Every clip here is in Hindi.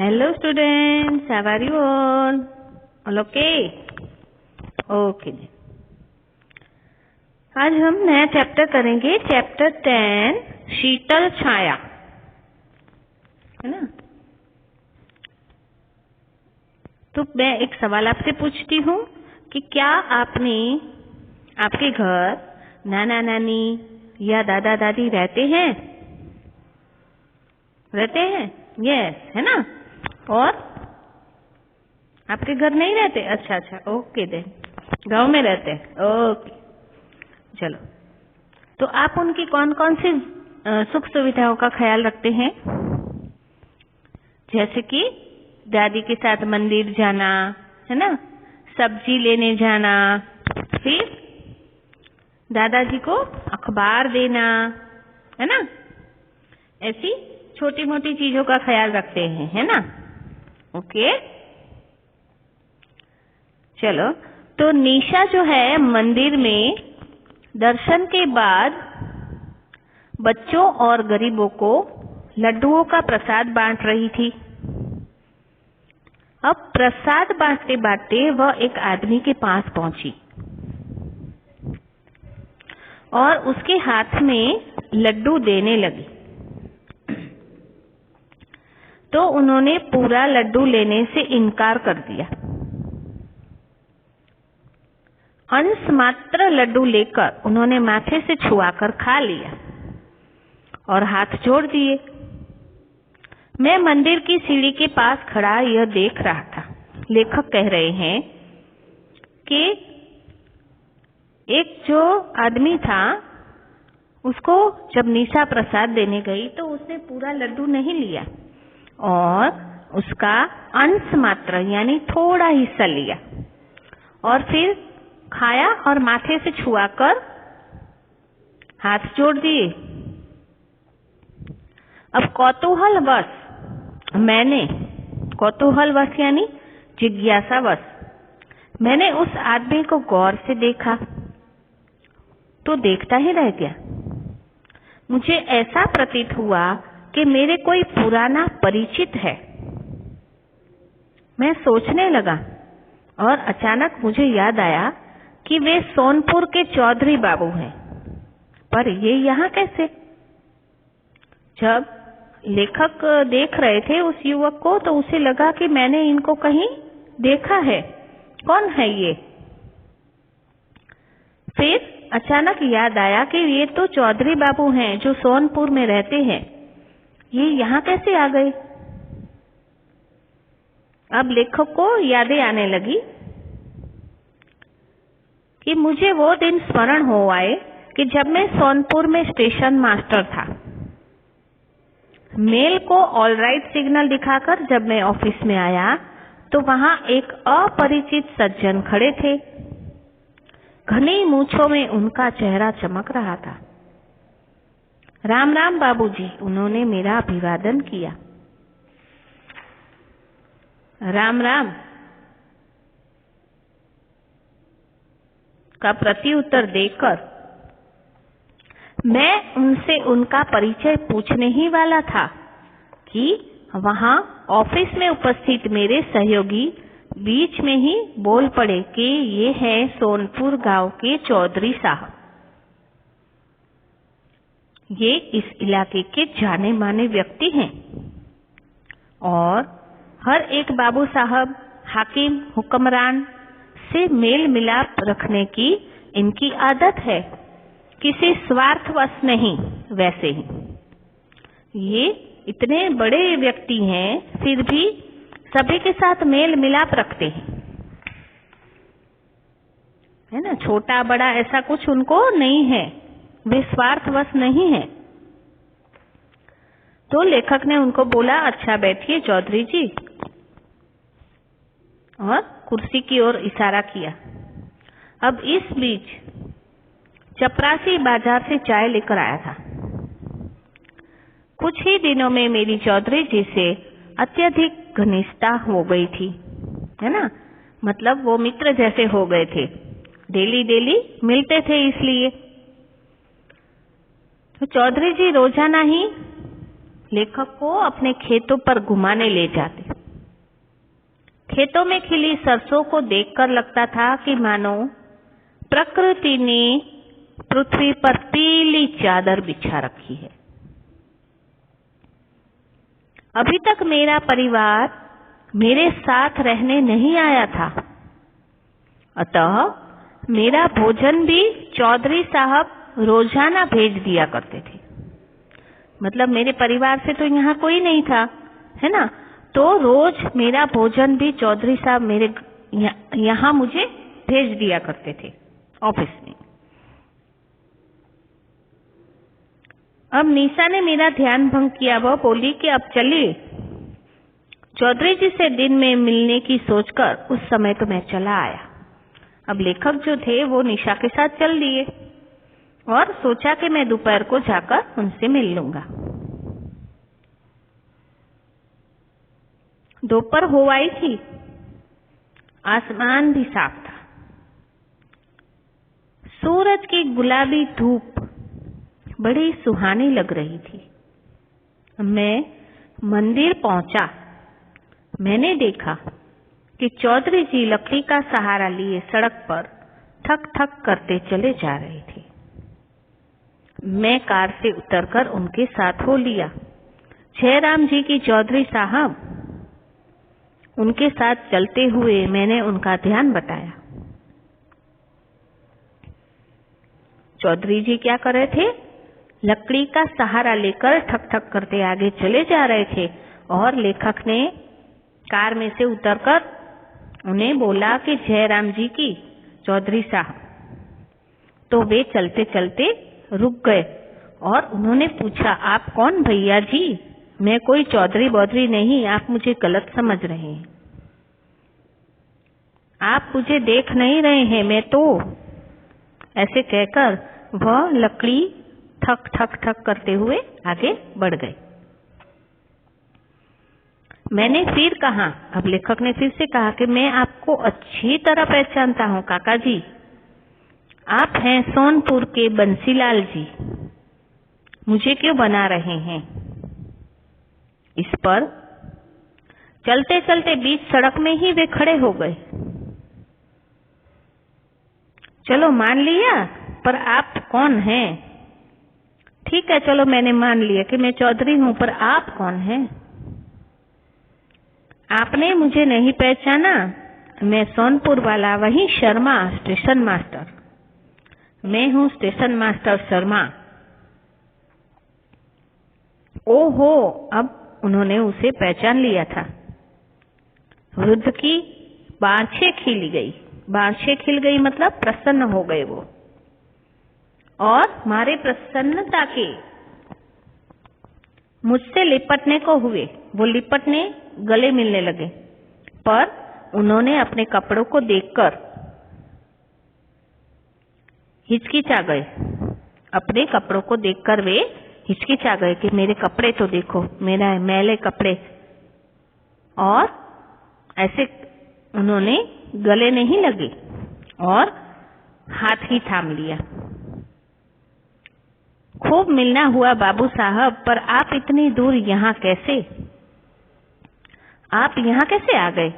Hello students, how are you all? All okay? Okay. आज हम नया चैप्टर करेंगे, चैप्टर 10 शीतल छाया, है ना। तो मैं एक सवाल आपसे पूछती हूँ कि क्या आपने आपके घर नाना नानी या दादा दादी रहते हैं? यस, है ना। और आपके घर नहीं रहते? अच्छा, ओके दे, गांव में रहते हैं, ओके। चलो, तो आप उनकी कौन कौन सी सुख सुविधाओं का ख्याल रखते हैं? जैसे कि दादी के साथ मंदिर जाना, है ना, सब्जी लेने जाना, फिर दादाजी को अखबार देना, है ना। ऐसी छोटी मोटी चीजों का ख्याल रखते हैं, है ना। ओके, चलो। तो निशा जो है मंदिर में दर्शन के बाद बच्चों और गरीबों को लड्डुओं का प्रसाद बांट रही थी। अब प्रसाद बांटते बांटते वह एक आदमी के पास पहुंची और उसके हाथ में लड्डू देने लगी। तो उन्होंने पूरा लड्डू लेने से इनकार कर दिया। अंश मात्र लड्डू लेकर उन्होंने माथे से छुआकर खा लिया और हाथ जोड़ दिए। मैं मंदिर की सीढ़ी के पास खड़ा यह देख रहा था। लेखक कह रहे हैं कि एक जो आदमी था, उसको जब निशा प्रसाद देने गई तो उसने पूरा लड्डू नहीं लिया और उसका अंश मात्र यानी थोड़ा हिस्सा लिया और फिर खाया और माथे से छुआकर हाथ जोड़ दिए। अब कौतूहलवश यानी जिज्ञासावश मैंने उस आदमी को गौर से देखा तो देखता ही रह गया। मुझे ऐसा प्रतीत हुआ कि मेरे कोई पुराना परिचित है। मैं सोचने लगा और अचानक मुझे याद आया कि वे सोनपुर के चौधरी बाबू हैं, पर ये यहाँ कैसे? जब लेखक देख रहे थे उस युवक को तो उसे लगा कि मैंने इनको कहीं देखा है, कौन है ये? फिर अचानक याद आया कि ये तो चौधरी बाबू हैं जो सोनपुर में रहते हैं, ये यहाँ कैसे आ गए? अब लेखक को यादें आने लगी कि मुझे वो दिन स्मरण हो आए कि जब मैं सोनपुर में स्टेशन मास्टर था। मेल को ऑल राइट सिग्नल दिखाकर जब मैं ऑफिस में आया तो वहां एक अपरिचित सज्जन खड़े थे। घनी मूंछों में उनका चेहरा चमक रहा था। राम राम बाबूजी, उन्होंने मेरा अभिवादन किया। राम राम का प्रत्युत्तर देकर मैं उनसे उनका परिचय पूछने ही वाला था कि वहां ऑफिस में उपस्थित मेरे सहयोगी बीच में ही बोल पड़े कि ये है सोनपुर गांव के चौधरी साहब। ये इस इलाके के जाने माने व्यक्ति हैं और हर एक बाबू साहब, हाकिम, हुक्मरान से मेल मिलाप रखने की इनकी आदत है, किसी स्वार्थवश नहीं। वैसे ही ये इतने बड़े व्यक्ति हैं फिर भी सभी के साथ मेल मिलाप रखते हैं, है ना। छोटा बड़ा ऐसा कुछ उनको नहीं है, वे स्वार्थवश नहीं है। तो लेखक ने उनको बोला, अच्छा बैठिए चौधरी जी, और कुर्सी की ओर इशारा किया। अब इस बीच चपरासी बाजार से चाय लेकर आया था। कुछ ही दिनों में मेरी चौधरी जी से अत्यधिक घनिष्ठता हो गई थी, है ना। मतलब वो मित्र जैसे हो गए थे, डेली मिलते थे। इसलिए तो चौधरी जी रोजाना ही लेखक को अपने खेतों पर घुमाने ले जाते। खेतों में खिली सरसों को देखकर लगता था कि मानो प्रकृति ने पृथ्वी पर पीली चादर बिछा रखी है। अभी तक मेरा परिवार मेरे साथ रहने नहीं आया था, अतः मेरा भोजन भी चौधरी साहब रोजाना भेज दिया करते थे। मतलब मेरे परिवार से तो यहाँ कोई नहीं था, है ना, तो रोज मेरा भोजन भी चौधरी साहब मेरे यहाँ मुझे भेज दिया करते थे ऑफिस में। अब निशा ने मेरा ध्यान भंग किया। वह बोली कि अब चलिए। चौधरी जी से दिन में मिलने की सोचकर उस समय तो मैं चला आया। अब लेखक जो थे वो निशा के साथ चल दिए और सोचा कि मैं दोपहर को जाकर उनसे मिल लूंगा। दोपहर हो आई थी, आसमान भी साफ था। सूरज की गुलाबी धूप बड़ी सुहानी लग रही थी। मैं मंदिर पहुंचा। मैंने देखा कि चौधरी जी लकड़ी का सहारा लिए सड़क पर ठक ठक करते चले जा रहे थे। मैं कार से उतरकर उनके साथ हो लिया। जयराम जी की चौधरी साहब, उनके साथ चलते हुए मैंने उनका ध्यान बताया। चौधरी जी क्या कर रहे थे? लकड़ी का सहारा लेकर ठक ठक करते आगे चले जा रहे थे और लेखक ने कार में से उतरकर उन्हें बोला कि जयराम जी की चौधरी साहब। तो वे चलते चलते रुक गए और उन्होंने पूछा, आप कौन भैया जी? मैं कोई चौधरी बौधरी नहीं, आप मुझे गलत समझ रहे हैं। आप मुझे देख नहीं रहे हैं, मैं तो। ऐसे कहकर वह लकड़ी ठक ठक ठक करते हुए आगे बढ़ गए। मैंने फिर कहा, अब लेखक ने फिर से कहा कि मैं आपको अच्छी तरह पहचानता हूं काका जी, आप हैं सोनपुर के बंसीलाल जी। मुझे क्यों बना रहे हैं? इस पर चलते चलते बीच सड़क में ही वे खड़े हो गए। चलो मान लिया, पर आप कौन हैं? ठीक है, चलो मैंने मान लिया कि मैं चौधरी हूं, पर आप कौन हैं? आपने मुझे नहीं पहचाना? मैं सोनपुर वाला, वही शर्मा, स्टेशन मास्टर। मैं हूं स्टेशन मास्टर शर्मा। ओहो, अब उन्होंने उसे पहचान लिया था। वृद्ध की बाँछें खिल गई। बाँछें खिल गई मतलब प्रसन्न हो गए वो, और मारे प्रसन्नता के मुझसे लिपटने को हुए। वो लिपटने, गले मिलने लगे, पर उन्होंने अपने कपड़ों को देखकर हिचकिचा गए। अपने कपड़ों को देखकर वे हिचकिचा गए कि मेरे कपड़े तो देखो, मेरा मैले कपड़े। और ऐसे उन्होंने गले नहीं लगे और हाथ ही थाम लिया। खूब मिलना हुआ बाबू साहब, पर आप इतनी दूर यहाँ कैसे? आप यहाँ कैसे आ गए?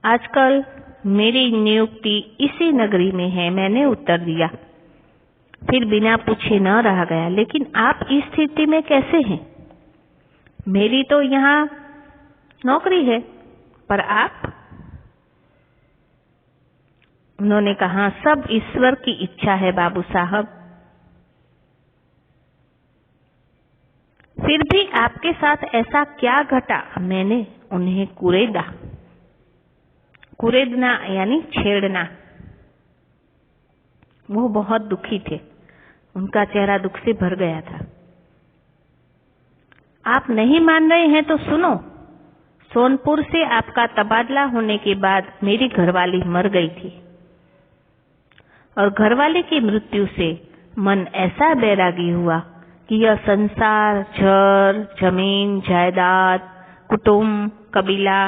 आजकल मेरी नियुक्ति इसी नगरी में है, मैंने उत्तर दिया। फिर बिना पूछे न रह गया, लेकिन आप इस स्थिति में कैसे हैं? मेरी तो यहाँ नौकरी है, पर आप? उन्होंने कहा, सब ईश्वर की इच्छा है बाबू साहब। फिर भी आपके साथ ऐसा क्या घटा? मैंने उन्हें कुरेदा। कुरेदना यानी छेड़ना। वो बहुत दुखी थे, उनका चेहरा दुख से भर गया था। आप नहीं मान रहे हैं तो सुनो। सोनपुर से आपका तबादला होने के बाद मेरी घरवाली मर गई थी, और घरवाली की मृत्यु से मन ऐसा बैरागी हुआ कि यह संसार, घर, जमीन, जायदाद, कुटुंब, कबीला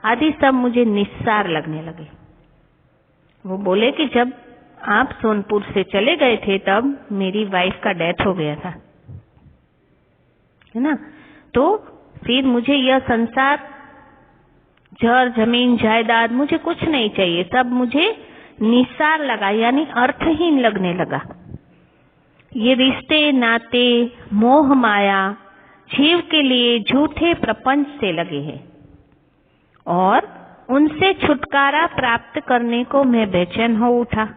आदि सब मुझे निस्सार लगने लगे। वो बोले कि जब आप सोनपुर से चले गए थे तब मेरी वाइफ का डेथ हो गया था, है ना। तो फिर मुझे यह संसार घर जमीन जायदाद मुझे कुछ नहीं चाहिए, सब मुझे निस्सार लगा, यानी अर्थहीन लगने लगा। ये रिश्ते नाते मोह माया जीव के लिए झूठे प्रपंच से लगे हैं और उनसे छुटकारा प्राप्त करने को मैं बेचैन हो उठा।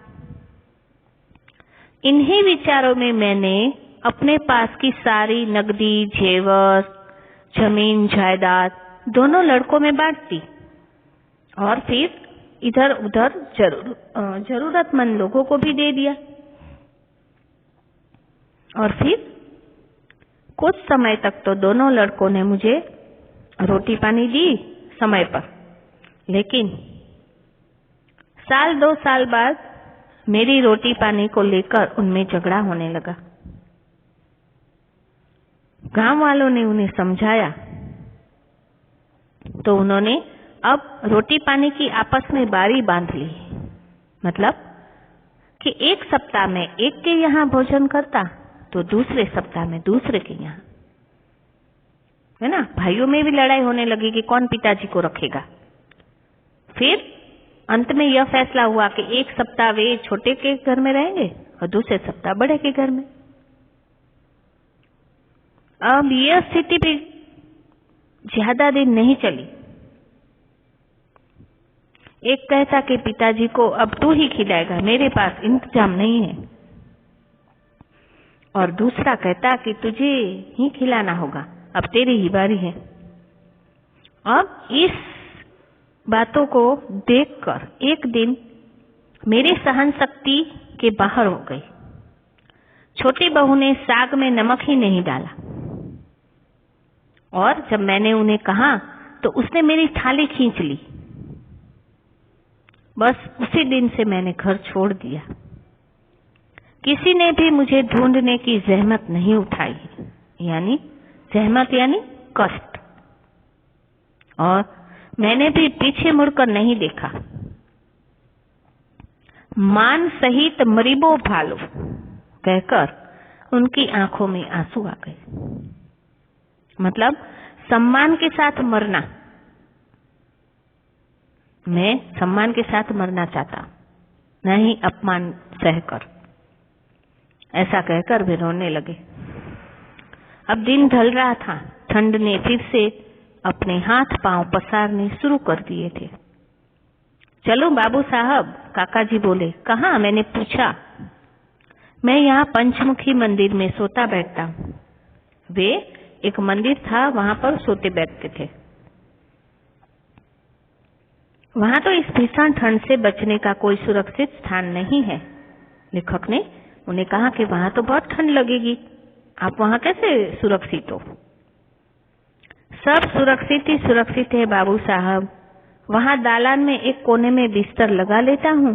इन्हीं विचारों में मैंने अपने पास की सारी नकदी जेवर जमीन जायदाद दोनों लड़कों में बांट दी और फिर इधर उधर जरूरतमंद लोगों को भी दे दिया। और फिर कुछ समय तक तो दोनों लड़कों ने मुझे रोटी पानी दी समय पर, लेकिन साल 2 साल बाद मेरी रोटी पानी को लेकर उनमें झगड़ा होने लगा। गांव वालों ने उन्हें समझाया तो उन्होंने अब रोटी पानी की आपस में बारी बांध ली। मतलब कि एक सप्ताह में एक के यहाँ भोजन करता तो दूसरे सप्ताह में दूसरे के यहाँ, है ना। भाइयों में भी लड़ाई होने लगी कि कौन पिताजी को रखेगा। फिर अंत में यह फैसला हुआ कि एक सप्ताह वे छोटे के घर में रहेंगे और दूसरे सप्ताह बड़े के घर में। अब यह स्थिति भी ज्यादा दिन नहीं चली। एक कहता कि पिताजी को अब तू ही खिलाएगा, मेरे पास इंतजाम नहीं है, और दूसरा कहता कि तुझे ही खिलाना होगा, अब तेरी ही बारी है। अब इस बातों को देखकर एक दिन मेरी सहन शक्ति के बाहर हो गई। छोटी बहू ने साग में नमक ही नहीं डाला और जब मैंने उन्हें कहा तो उसने मेरी थाली खींच ली। बस उसी दिन से मैंने घर छोड़ दिया। किसी ने भी मुझे ढूंढने की जहमत नहीं उठाई, यानी जहमत यानी कष्ट, और मैंने भी पीछे मुड़कर नहीं देखा। मान सहित मरीबो भालो कहकर उनकी आंखों में आंसू आ गए। मतलब सम्मान के साथ मरना। मैं सम्मान के साथ मरना चाहता, नहीं अपमान सहकर, ऐसा कहकर वे रोने लगे। अब दिन ढल रहा था, ठंड ने फिर से अपने हाथ पांव पसारने शुरू कर दिए थे। चलो बाबू साहब, काका जी बोले। कहाँ? मैंने पूछा। मैं यहाँ पंचमुखी मंदिर में सोता बैठता हूँ। वे एक मंदिर था, वहां पर सोते बैठते थे। वहां तो इस भीषण ठंड से बचने का कोई सुरक्षित स्थान नहीं है। लेखक ने उन्हें कहा कि वहां तो बहुत ठंड लगेगी, आप वहां कैसे सुरक्षित हो? सब सुरक्षित ही सुरक्षित है बाबू साहब। वहां दालान में एक कोने में बिस्तर लगा लेता हूँ।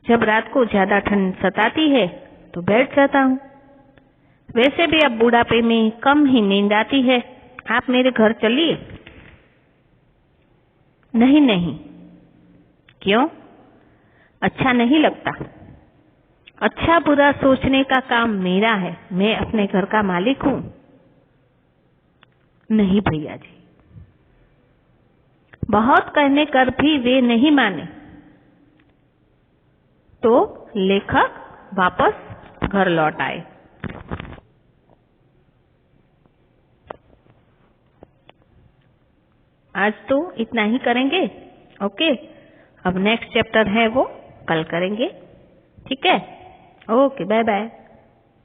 जब रात को ज्यादा ठंड सताती है तो बैठ जाता हूँ। वैसे भी अब बुढ़ापे में कम ही नींद आती है। आप मेरे घर चलिए। नहीं नहीं। क्यों? अच्छा नहीं लगता? अच्छा बुरा सोचने का काम मेरा है, मैं अपने घर का मालिक हूं। नहीं भैया जी। बहुत कहने कर भी वे नहीं माने तो लेखक वापस घर लौट आए। आज तो इतना ही करेंगे। ओके, अब नेक्स्ट चैप्टर है वो कल करेंगे। ठीक है? Okay, bye bye.